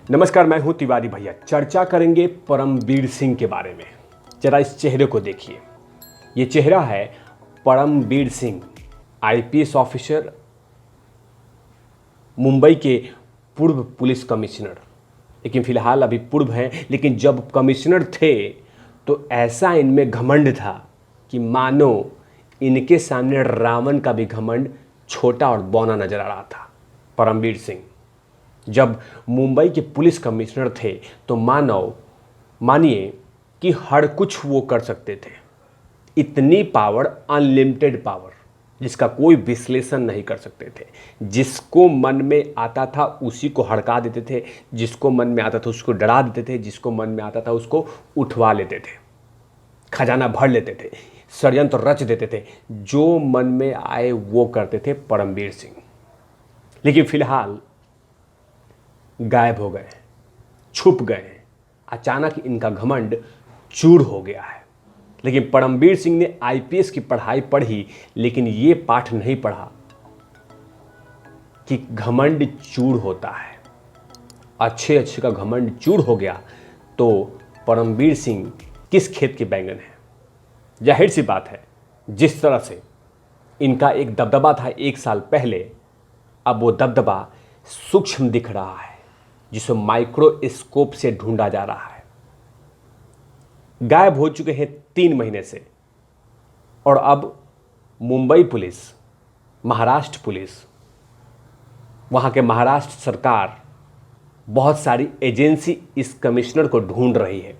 नमस्कार, मैं हूं तिवारी भैया। चर्चा करेंगे परमवीर सिंह के बारे में। जरा इस चेहरे को देखिए। ये चेहरा है परमवीर सिंह, आईपीएस ऑफिसर, मुंबई के पूर्व पुलिस कमिश्नर। लेकिन फिलहाल अभी पूर्व हैं, लेकिन जब कमिश्नर थे तो ऐसा इनमें घमंड था कि मानो इनके सामने रावण का भी घमंड छोटा और बौना नजर आ रहा था। परमवीर सिंह जब मुंबई के पुलिस कमिश्नर थे तो मानिए कि हर कुछ वो कर सकते थे। इतनी पावर, अनलिमिटेड पावर, जिसका कोई विश्लेषण नहीं कर सकते थे। जिसको मन में आता था उसी को हड़का देते थे, जिसको मन में आता था उसको डरा देते थे, जिसको मन में आता था उसको उठवा लेते थे, खजाना भर लेते थे, षड्यंत्र रच देते थे। जो मन में आए वो करते थे परमवीर सिंह। लेकिन फिलहाल गायब हो गए, छुप गए। अचानक इनका घमंड चूर हो गया है। लेकिन परमवीर सिंह ने आईपीएस की पढ़ाई पढ़ी, लेकिन ये पाठ नहीं पढ़ा कि घमंड चूर होता है। अच्छे का घमंड चूर हो गया तो परमवीर सिंह किस खेत के बैंगन है। जाहिर सी बात है, जिस तरह से इनका एक दबदबा था 1 साल पहले, अब वो दबदबा सूक्ष्म दिख रहा है, जिसे माइक्रोस्कोप से ढूंढा जा रहा है। गायब हो चुके हैं 3 महीने से, और अब मुंबई पुलिस, महाराष्ट्र पुलिस, वहां के महाराष्ट्र सरकार, बहुत सारी एजेंसी इस कमिश्नर को ढूंढ रही है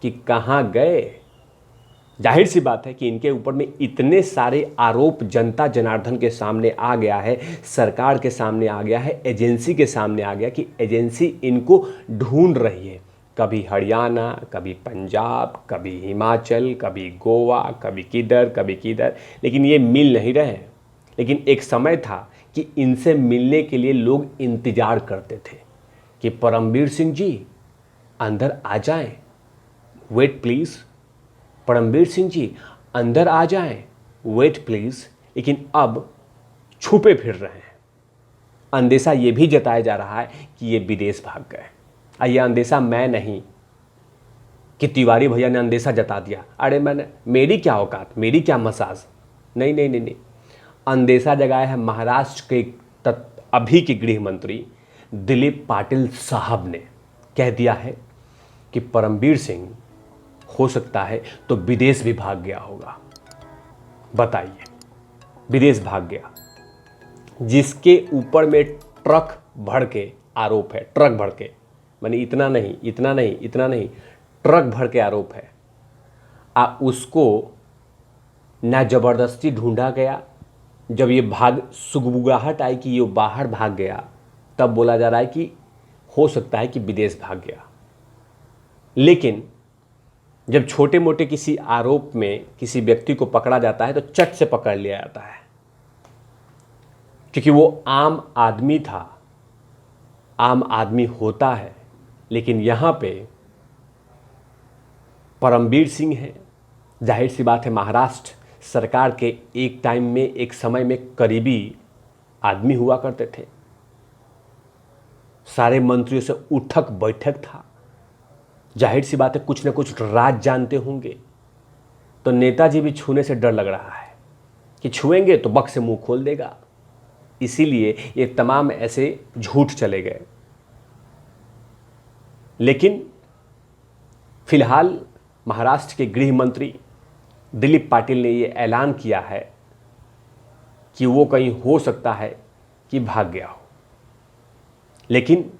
कि कहां गए। जाहिर सी बात है कि इनके ऊपर में इतने सारे आरोप जनता जनार्दन के सामने आ गया है, सरकार के सामने आ गया है, एजेंसी के सामने आ गया कि एजेंसी इनको ढूंढ रही है। कभी हरियाणा, कभी पंजाब, कभी हिमाचल, कभी गोवा, कभी किधर, लेकिन ये मिल नहीं रहे हैं। लेकिन एक समय था कि इनसे मिलने के लिए लोग इंतजार करते थे कि परमवीर सिंह जी अंदर आ जाएं, वेट प्लीज़, परमवीर सिंह जी अंदर आ जाएं, वेट प्लीज। लेकिन अब छुपे फिर रहे हैं। अंदेशा ये भी जताया जा रहा है कि ये विदेश भाग गए। यह अंदेशा मैं नहीं कि तिवारी भैया ने अंदेशा जता दिया। अरे मेरी क्या औकात, मेरी क्या मसाज। नहीं। अंदेशा जगाया है महाराष्ट्र के अभी के गृह मंत्री दिलीप पाटिल साहब ने। कह दिया है कि परमवीर सिंह हो सकता है तो विदेश भी भाग गया होगा। बताइए, विदेश भाग गया, जिसके ऊपर में ट्रक भर के आरोप है। ट्रक भर के, माने इतना नहीं, ट्रक भर के आरोप है। उसको ना जबरदस्ती ढूंढा गया। जब ये सुगबुगाहट आई कि ये बाहर भाग गया, तब बोला जा रहा है कि हो सकता है कि विदेश भाग गया। लेकिन जब छोटे मोटे किसी आरोप में किसी व्यक्ति को पकड़ा जाता है तो चट से पकड़ लिया जाता है, क्योंकि वो आम आदमी था, आम आदमी होता है। लेकिन यहां पे परमवीर सिंह है। जाहिर सी बात है, महाराष्ट्र सरकार के एक टाइम में, एक समय में करीबी आदमी हुआ करते थे। सारे मंत्रियों से उठक बैठक था। जाहिर सी बात है, कुछ ना कुछ राज जानते होंगे। तो नेताजी भी छूने से डर लग रहा है कि छुएंगे तो बक से मुंह खोल देगा। इसीलिए ये तमाम ऐसे झूठ चले गए। लेकिन फिलहाल महाराष्ट्र के गृह मंत्री दिलीप पाटिल ने ये ऐलान किया है कि वो कहीं हो सकता है कि भाग गया हो। लेकिन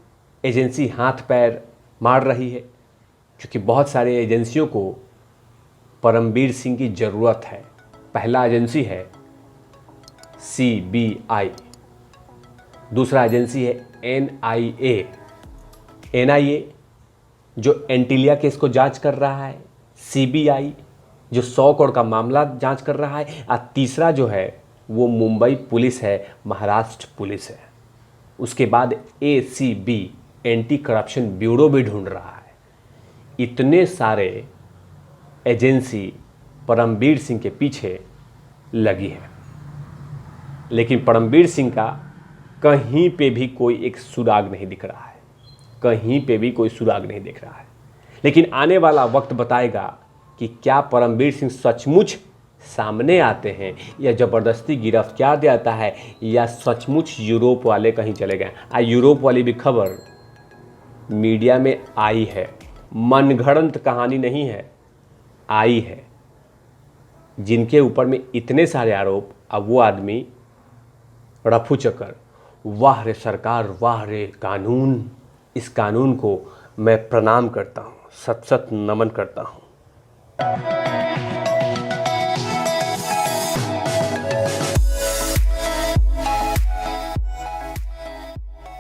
एजेंसी हाथ पैर मार रही है, क्योंकि बहुत सारे एजेंसियों को परमवीर सिंह की ज़रूरत है। पहला एजेंसी है CBI, दूसरा एजेंसी है NIA। NIA जो एंटीलिया केस को जांच कर रहा है, CBI जो 100 करोड़ का मामला जांच कर रहा है, और तीसरा जो है वो मुंबई पुलिस है, महाराष्ट्र पुलिस है। उसके बाद ACB, एंटी करप्शन ब्यूरो भी ढूंढ रहा है। इतने सारे एजेंसी परमवीर सिंह के पीछे लगी है। लेकिन परमवीर सिंह का कहीं पे भी कोई एक सुराग नहीं दिख रहा है। कहीं पे भी कोई सुराग नहीं दिख रहा है। लेकिन आने वाला वक्त बताएगा कि क्या परमवीर सिंह सचमुच सामने आते हैं या ज़बरदस्ती गिरफ्तार किया जाता है या सचमुच यूरोप वाले कहीं चले गए। यूरोप वाली भी खबर मीडिया में आई है, मनगढ़ंत कहानी नहीं है, आई है। जिनके ऊपर में इतने सारे आरोप, अब वो आदमी रफू चक्कर। वाह रे सरकार, वाह रे कानून। इस कानून को मैं प्रणाम करता हूँ, सत सत नमन करता हूँ।